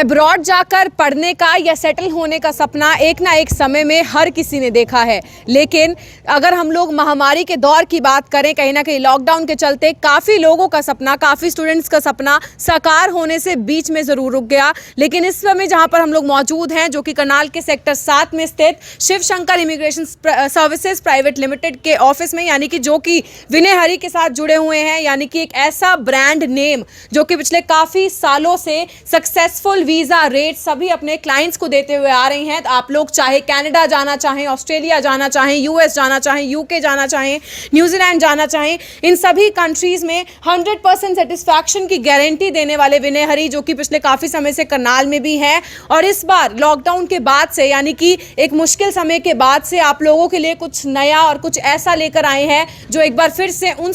Abroad जाकर पढ़ने का या सेटल होने का सपना एक ना एक समय में हर किसी ने देखा है, लेकिन अगर हम लोग महामारी के दौर की बात करें, कहीं ना कहीं लॉकडाउन के चलते काफ़ी लोगों का सपना, काफ़ी स्टूडेंट्स का सपना साकार होने से बीच में ज़रूर रुक गया। लेकिन इस समय जहां पर हम लोग मौजूद हैं, जो कि करनाल के सेक्टर 7 में स्थित Shiv Shankar immigration services private limited के ऑफिस में, यानी कि जो कि विनय हरी के साथ जुड़े हुए हैं, यानी कि एक ऐसा ब्रांड नेम जो कि पिछले काफ़ी सालों से सक्सेसफुल वीज़ा रेट सभी अपने क्लाइंट्स को देते हुए आ रही हैं। तो आप लोग चाहे कनाडा जाना चाहें, ऑस्ट्रेलिया जाना चाहें, यूएस जाना चाहें, यूके जाना चाहें, न्यूजीलैंड जाना चाहें, इन सभी कंट्रीज़ में 100% सेटिस्फैक्शन की गारंटी देने वाले विनय हरी, जो कि पिछले काफ़ी समय से करनाल में भी हैं, और इस बार लॉकडाउन के बाद से, यानी कि एक मुश्किल समय के बाद से आप लोगों के लिए कुछ नया और कुछ ऐसा लेकर आए हैं जो एक बार फिर से उन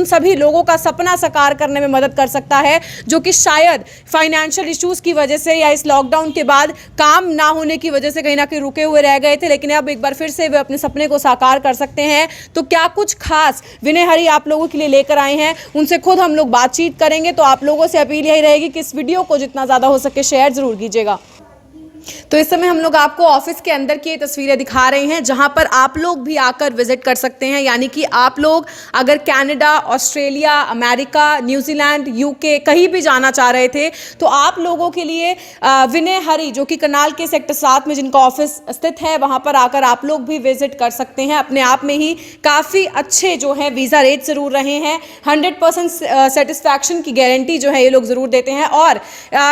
सभी लोगों का सपना साकार करने में मदद कर सकता है, जो कि शायद फाइनेंशियल इश्यूज़ की वजह से या इस लॉकडाउन के बाद काम ना होने की वजह से कहीं ना कहीं रुके हुए रह गए थे, लेकिन अब एक बार फिर से वे अपने सपने को साकार कर सकते हैं। तो क्या कुछ खास विनय हरी आप लोगों के लिए लेकर आए हैं, उनसे खुद हम लोग बातचीत करेंगे। तो आप लोगों से अपील यही रहेगी कि इस वीडियो को जितना ज़्यादा हो सके शेयर ज़रूर कीजिएगा। तो इस समय हम लोग आपको ऑफिस के अंदर की तस्वीरें दिखा रहे हैं, जहां पर आप लोग भी आकर विजिट कर सकते हैं। यानी कि आप लोग अगर Canada, Australia, America, New Zealand, UK कहीं भी जाना चाह रहे थे, तो आप लोगों के लिए विनय हरी, जो कि करनाल के सेक्टर 7 में जिनका ऑफिस स्थित है, वहां पर आकर आप लोग भी विजिट कर सकते हैं। अपने आप में ही काफ़ी अच्छे जो है वीज़ा रेट ज़रूर रहे हैं, 100% सेटिस्फैक्शन की गारंटी जो है ये लोग ज़रूर देते हैं। और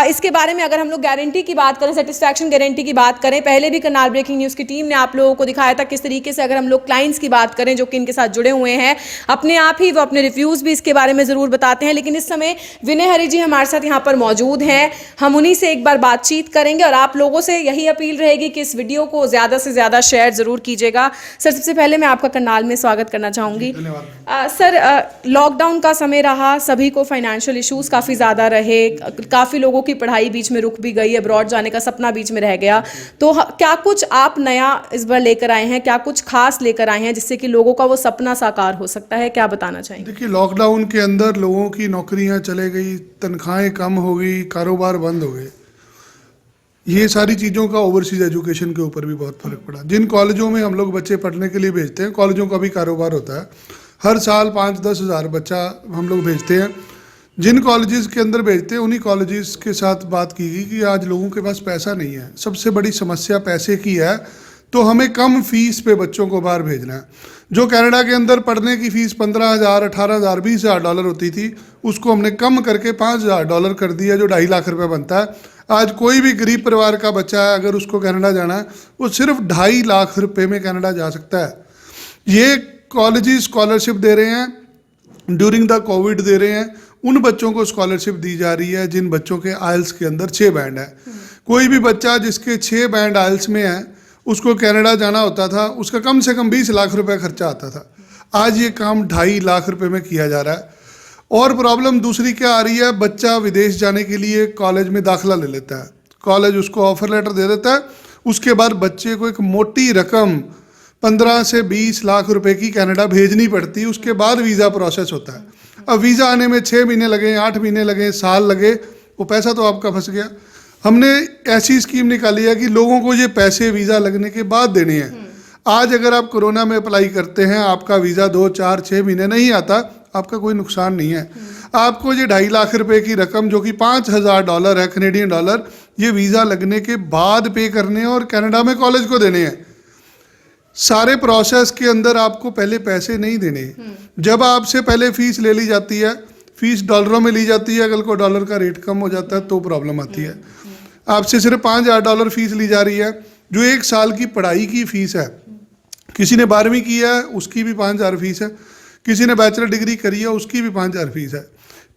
इसके बारे में अगर हम लोग गारंटी की बात करें, सेटिस्फैक्शन गारंटी की बात करें, पहले भी करनाल ब्रेकिंग न्यूज़ की टीम ने आप लोगों को दिखाया था किस तरीके से, अगर हम लोग क्लाइंट्स की बात करें जो कि इनके साथ जुड़े हुए हैं, अपने आप ही वो अपने रिव्यूज़ भी इसके बारे में ज़रूर बताते हैं। लेकिन इस समय विनय हरी जी हमारे साथ यहाँ पर मौजूद हैं, हम उन्हीं से एक बार बातचीत करेंगे और आप लोगों से यही अपील रहेगी कि इस वीडियो को ज़्यादा से ज़्यादा शेयर ज़रूर कीजिएगा। सर, सबसे पहले मैं आपका करनाल में स्वागत करना चाहूँगी। सर, लॉकडाउन का समय रहा, सभी को फाइनेंशियल इशूज़ काफ़ी ज़्यादा रहे, काफ़ी लोगों की पढ़ाई बीच में रुक भी गई, अब्रॉड जाने का सपना बीच में रह गया। तो क्या कुछ आप नया इस बार लेकर आए हैं, क्या कुछ खास लेकर आए हैं जिससे कि लोगों का वो सपना साकार हो सकता है, क्या बताना चाहेंगे? देखिए, लॉकडाउन के अंदर लोगों की नौकरियां चले गई, तनख्वाहें कम हो गई, कारोबार बंद हो गए। ये सारी चीज़ों का ओवरसीज एजुकेशन के ऊपर भी बहुत फर्क पड़ा। जिन कॉलेजों में हम लोग बच्चे पढ़ने के लिए भेजते हैं, कॉलेजों का भी कारोबार होता है, हर साल 5-10 हज़ार बच्चा हम लोग भेजते हैं। जिन कॉलेजेस के अंदर भेजते हैं, उन्हीं कॉलेजेस के साथ बात की गई कि आज लोगों के पास पैसा नहीं है, सबसे बड़ी समस्या पैसे की है, तो हमें कम फीस पे बच्चों को बाहर भेजना है। जो कनाडा के अंदर पढ़ने की फ़ीस 15,000, 18,000, 20,000 डॉलर होती थी, उसको हमने कम करके 5,000 डॉलर कर दिया, जो 2.5 लाख रुपये बनता है। आज कोई भी गरीब परिवार का बच्चा है, अगर उसको कनाडा जाना है, वो सिर्फ 2.5 लाख रुपये में कनाडा जा सकता है। ये कॉलेजेस स्कॉलरशिप दे रहे हैं, ड्यूरिंग द कोविड दे रहे हैं। उन बच्चों को स्कॉलरशिप दी जा रही है जिन बच्चों के आइल्स के अंदर 6 बैंड है। कोई भी बच्चा जिसके 6 बैंड आइल्स में है, उसको कनाडा जाना होता था, उसका कम से कम 20 लाख रुपए खर्चा आता था। आज ये काम 2.5 लाख रुपए में किया जा रहा है। और प्रॉब्लम दूसरी क्या आ रही है, बच्चा विदेश जाने के लिए कॉलेज में दाखिला ले लेता है, कॉलेज उसको ऑफर लेटर दे देता है, उसके बाद बच्चे को एक मोटी रकम 15 से 20 लाख रुपए की कनाडा भेजनी पड़ती है। उसके बाद वीज़ा प्रोसेस होता है। अब वीज़ा आने में 6 महीने लगे, 8 महीने लगे, साल लगे, वो पैसा तो आपका फंस गया। हमने ऐसी स्कीम निकाली है कि लोगों को ये पैसे वीज़ा लगने के बाद देने हैं। आज अगर आप कोरोना में अप्लाई करते हैं, आपका वीज़ा 2, 4, 6 महीने नहीं आता, आपका कोई नुकसान नहीं है। आपको ये 2.5 लाख रुपए की रकम, जो कि 5,000 डॉलर है, कनेडियन डॉलर, ये वीज़ा लगने के बाद पे करने हैं और कनाडा में कॉलेज को देने हैं। सारे प्रोसेस के अंदर आपको पहले पैसे नहीं देने। जब आपसे पहले फ़ीस ले ली जाती है, फ़ीस डॉलरों में ली जाती है, अगर को डॉलर का रेट कम हो जाता है तो प्रॉब्लम आती है। आपसे सिर्फ 5,000 डॉलर फीस ली जा रही है, जो 1 साल की पढ़ाई की फ़ीस है। किसी ने 12वीं की है, उसकी भी 5,000 फीस है, किसी ने बैचलर डिग्री करी है, उसकी भी 5,000 फीस है।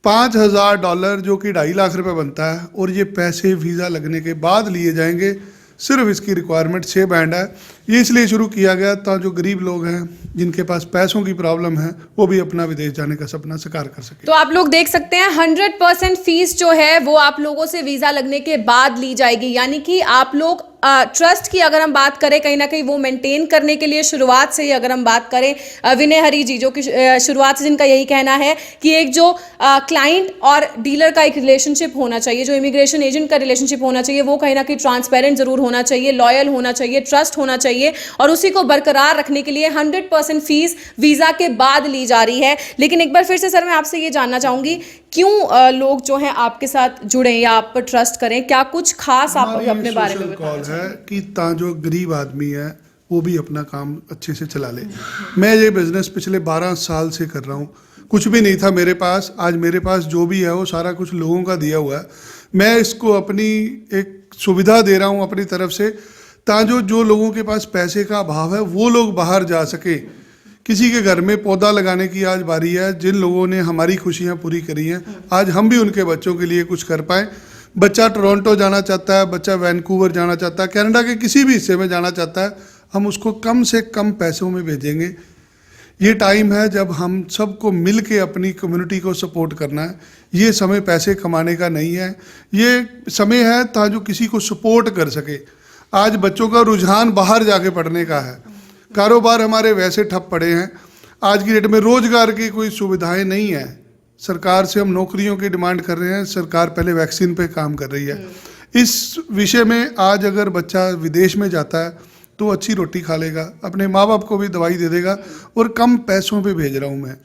5,000 डॉलर जो कि 2.5 लाख रुपए बनता है, और ये पैसे वीज़ा लगने के बाद लिए जाएंगे। सिर्फ इसकी रिक्वायरमेंट 6 बैंड है। ये इसलिए शुरू किया गया था जो गरीब लोग हैं, जिनके पास पैसों की प्रॉब्लम है, वो भी अपना विदेश जाने का सपना साकार कर सके। तो आप लोग देख सकते हैं 100% फीस जो है वो आप लोगों से वीज़ा लगने के बाद ली जाएगी, यानी कि आप लोग ट्रस्ट की अगर हम बात करें, कहीं ना कहीं वो मेंटेन करने के लिए शुरुआत से ही अगर हम बात करें, विनय हरी जी जो कि शुरुआत से जिनका यही कहना है कि एक जो क्लाइंट और डीलर का एक रिलेशनशिप होना चाहिए, जो इमिग्रेशन एजेंट का रिलेशनशिप होना चाहिए, वो कहीं ना कहीं ट्रांसपेरेंट जरूर होना चाहिए, लॉयल होना चाहिए, ट्रस्ट होना चाहिए, और उसी को बरकरार रखने के लिए 100% फीस वीजा के बाद ली जा रही है। लेकिन एक बार फिर से सर मैं आपसे ये जानना चाहूंगी, क्यों लोग जो हैं आपके साथ जुड़े या आप पर ट्रस्ट करें, क्या कुछ खास आप अपने बारे में बताना कॉल है कि जो गरीब आदमी है वो भी अपना काम अच्छे से चला ले। मैं ये बिजनेस पिछले 12 साल से कर रहा हूँ, कुछ भी नहीं था मेरे पास, आज मेरे पास जो भी है वो सारा कुछ लोगों का दिया हुआ है। मैं इसको अपनी एक सुविधा दे रहा हूँ अपनी तरफ से, ताकि जो लोगों के पास पैसे का अभाव है वो लोग बाहर जा सके। किसी के घर में पौधा लगाने की आज बारी है, जिन लोगों ने हमारी खुशियाँ पूरी करी हैं, आज हम भी उनके बच्चों के लिए कुछ कर पाएँ। बच्चा टोरंटो जाना चाहता है, बच्चा वैंकूवर जाना चाहता है, कनाडा के किसी भी हिस्से में जाना चाहता है, हम उसको कम से कम पैसों में भेजेंगे। ये टाइम है जब हम सबको मिल के अपनी कम्युनिटी को सपोर्ट करना है। ये समय पैसे कमाने का नहीं है, ये समय है ताकि जो किसी को सपोर्ट कर सके। आज बच्चों का रुझान बाहर जाके पढ़ने का है, कारोबार हमारे वैसे ठप पड़े हैं, आज की डेट में रोजगार की कोई सुविधाएं नहीं है। सरकार से हम नौकरियों की डिमांड कर रहे हैं, सरकार पहले वैक्सीन पे काम कर रही है। इस विषय में आज अगर बच्चा विदेश में जाता है तो अच्छी रोटी खा लेगा, अपने माँ बाप को भी दवाई दे देगा, और कम पैसों पे भेज रहा हूँ मैं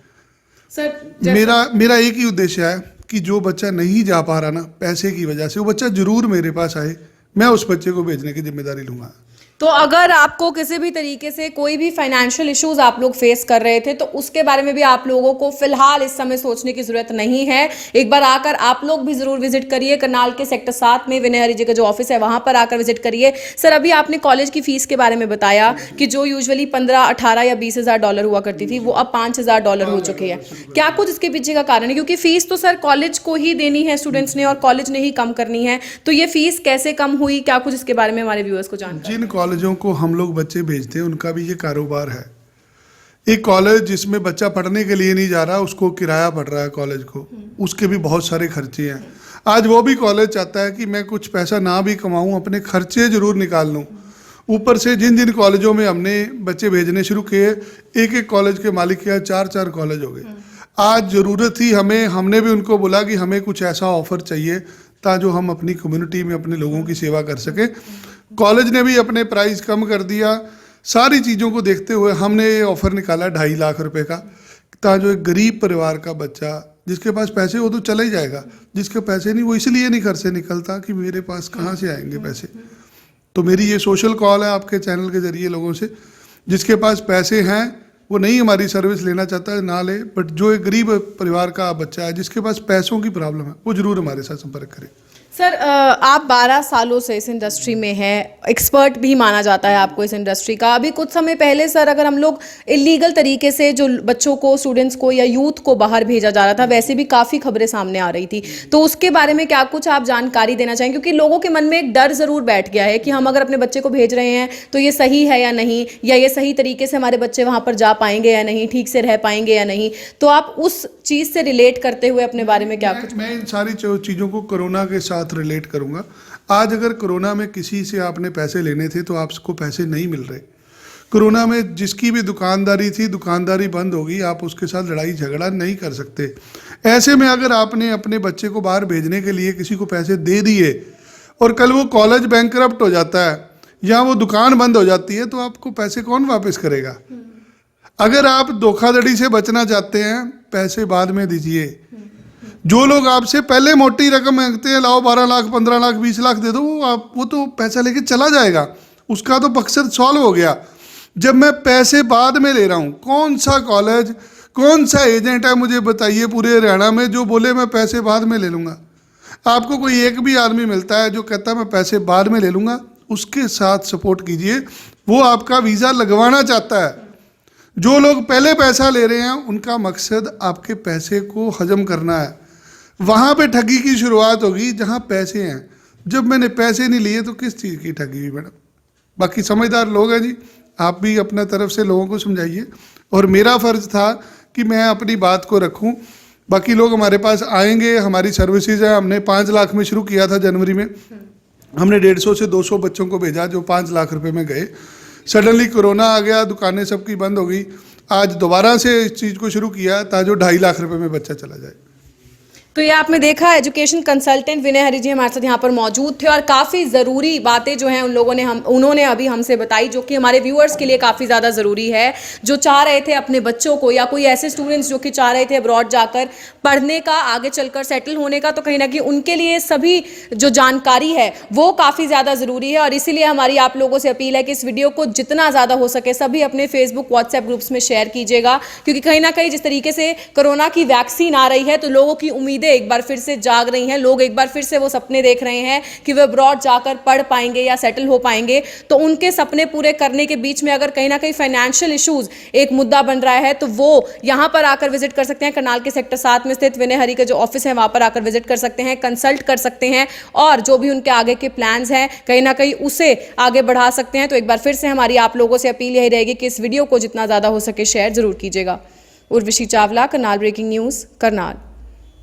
सर। मेरा एक ही उद्देश्य है कि जो बच्चा नहीं जा पा रहा ना पैसे की वजह से, वो बच्चा जरूर मेरे पास आए, मैं उस बच्चे को भेजने की जिम्मेदारी लूँगा। तो अगर आपको किसी भी तरीके से कोई भी फाइनेंशियल इश्यूज आप लोग फेस कर रहे थे तो उसके बारे में भी आप लोगों को फिलहाल इस समय सोचने की जरूरत नहीं है। एक बार आकर आप लोग भी जरूर विजिट करिए, करनाल के सेक्टर 7 में विनय हरी जी का जो ऑफिस है वहां पर आकर विजिट करिए। सर, अभी आपने कॉलेज की फीस के बारे में बताया कि जो यूजुअली 15, 18 या $20,000 हुआ करती थी वो अब $5,000 हो चुकी है। क्या कुछ इसके पीछे का कारण है? क्योंकि फीस तो सर कॉलेज को ही देनी है स्टूडेंट्स ने, और कॉलेज ने ही कम करनी है, तो ये फीस कैसे कम हुई? क्या कुछ इसके बारे में हमारे व्यूअर्स को जानना है? जिन कॉलेजों को हम लोग बच्चे भेजते हैं उनका भी ये कारोबार है। एक कॉलेज जिसमें बच्चा पढ़ने के लिए नहीं जा रहा, उसको किराया पड़ रहा है कॉलेज को, उसके भी बहुत सारे खर्चे हैं। आज वो भी कॉलेज चाहता है कि मैं कुछ पैसा ना भी कमाऊं, अपने खर्चे जरूर निकाल लूं। ऊपर से जिन जिन कॉलेजों में हमने बच्चे भेजने शुरू किए, एक एक कॉलेज के मालिक के 4-4 कॉलेज हो गए। आज ज़रूरत थी हमने भी उनको बोला कि हमें कुछ ऐसा ऑफर चाहिए ताकि जो हम अपनी कम्युनिटी में अपने लोगों की सेवा कर सके। कॉलेज ने भी अपने प्राइस कम कर दिया। सारी चीज़ों को देखते हुए हमने ये ऑफ़र निकाला 2.5 लाख रुपए का, ताकि जो एक गरीब परिवार का बच्चा जिसके पास पैसे वो तो चला ही जाएगा, जिसके पैसे नहीं वो इसलिए नहीं घर से निकलता कि मेरे पास कहाँ से आएंगे पैसे। तो मेरी ये सोशल कॉल है आपके चैनल के जरिए लोगों से, जिसके पास पैसे हैं वो नहीं हमारी सर्विस लेना चाहता है ना ले, बट जो एक गरीब परिवार का बच्चा है जिसके पास पैसों की प्रॉब्लम है वो जरूर हमारे साथ संपर्क करे। सर, आप 12 सालों से इस इंडस्ट्री में हैं, एक्सपर्ट भी माना जाता है आपको इस इंडस्ट्री का। अभी कुछ समय पहले सर अगर हम लोग इलीगल तरीके से जो बच्चों को, स्टूडेंट्स को या यूथ को बाहर भेजा जा रहा था, वैसे भी काफ़ी खबरें सामने आ रही थी, तो उसके बारे में क्या कुछ आप जानकारी देना चाहेंगे? क्योंकि लोगों के मन में एक डर ज़रूर बैठ गया है कि हम अगर अपने बच्चे को भेज रहे हैं तो ये सही है या नहीं, या ये सही तरीके से हमारे बच्चे वहाँ पर जा पाएंगे या नहीं, ठीक से रह पाएंगे या नहीं। तो आप उस चीज़ से रिलेट करते हुए अपने बारे में क्या कुछ? मैं इन सारी चीज़ों को कोरोना के साथ रिलेट करूंगा। आज अगर कोरोना में किसी से आपने पैसे लेने थे तो आपको पैसे नहीं मिल रहे। कोरोना में जिसकी भी दुकानदारी थी, दुकानदारी बंद होगी, आप उसके साथ लड़ाई झगड़ा नहीं कर सकते। ऐसे में अगर आपने अपने बच्चे को बाहर भेजने के लिए किसी को पैसे दे दिए और कल वो कॉलेज बैंकरप्ट हो जाता है या वो दुकान बंद हो जाती है, तो आपको पैसे कौन वापस करेगा? अगर आप धोखाधड़ी से बचना चाहते हैं, पैसे बाद में दीजिए। जो लोग आपसे पहले मोटी रकम मांगते हैं, लाओ 12 लाख 15 लाख 20 लाख दे दो, वो तो पैसा लेके चला जाएगा, उसका तो मकसद सॉल्व हो गया। जब मैं पैसे बाद में ले रहा हूँ, कौन सा कॉलेज, कौन सा एजेंट है मुझे बताइए पूरे हरियाणा में जो बोले मैं पैसे बाद में ले लूँगा? आपको कोई एक भी आदमी मिलता है जो कहता है मैं पैसे बाद में ले लूँगा? उसके साथ सपोर्ट कीजिए, वो आपका वीज़ा लगवाना चाहता है। जो लोग पहले पैसा ले रहे हैं उनका मकसद आपके पैसे को हजम करना है। वहाँ पे ठगी की शुरुआत होगी जहाँ पैसे हैं। जब मैंने पैसे नहीं लिए तो किस चीज़ की ठगी हुई मैडम? बाकी समझदार लोग हैं जी, आप भी अपना तरफ से लोगों को समझाइए, और मेरा फ़र्ज़ था कि मैं अपनी बात को रखूं। बाकी लोग हमारे पास आएंगे, हमारी सर्विसेज है, हमने 5 लाख में शुरू किया था जनवरी में, हमने 150 से 200 बच्चों को भेजा जो 5 लाख रुपए में गए। सडनली कोरोना आ गया, दुकानें सबकी बंद हो गई। आज दोबारा से इस चीज़ को शुरू किया ताकि 2.5 लाख रुपए में बच्चा चला जाए। तो ये आपने देखा, एजुकेशन कंसल्टेंट विनय हरी जी हमारे साथ यहाँ पर मौजूद थे और काफ़ी ज़रूरी बातें जो हैं उन्होंने अभी हमसे बताई, जो कि हमारे व्यूअर्स के लिए काफ़ी ज़्यादा ज़रूरी है, जो चाह रहे थे अपने बच्चों को या कोई ऐसे स्टूडेंट्स जो कि चाह रहे थे अब्रॉड जाकर पढ़ने का, आगे चलकर सेटल होने का, तो कहीं ना कहीं उनके लिए सभी जो जानकारी है वो काफ़ी ज़्यादा ज़रूरी है। और इसीलिए हमारी आप लोगों से अपील है कि इस वीडियो को जितना ज़्यादा हो सके सभी अपने फेसबुक व्हाट्सएप ग्रुप्स में शेयर कीजिएगा, क्योंकि कहीं ना कहीं जिस तरीके से कोरोना की वैक्सीन आ रही है तो लोगों की उम्मीदें एक बार फिर से जाग रही हैं, लोग एक बार फिर से वो सपने देख रहे हैं कि वे अब्रॉड जाकर पढ़ पाएंगे या सेटल हो पाएंगे। तो उनके सपने पूरे करने के बीच में अगर कहीं ना कहीं फाइनेंशियल इश्यूज एक मुद्दा बन रहा है तो वो यहां पर आकर विजिट कर सकते हैं। करनाल के सेक्टर 7 में स्थित विनय हरी का जो ऑफिस है वहां पर आकर विजिट कर सकते हैं, कंसल्ट कर सकते हैं और जो भी उनके आगे के प्लान्स हैं कहीं ना कहीं उसे आगे बढ़ा सकते हैं। तो एक बार फिर से हमारी आप लोगों से अपील यही रहेगी कि इस वीडियो को जितना ज्यादा हो सके शेयर जरूर कीजिएगा। Urvashi Chawla, Karnal breaking news, Karnal.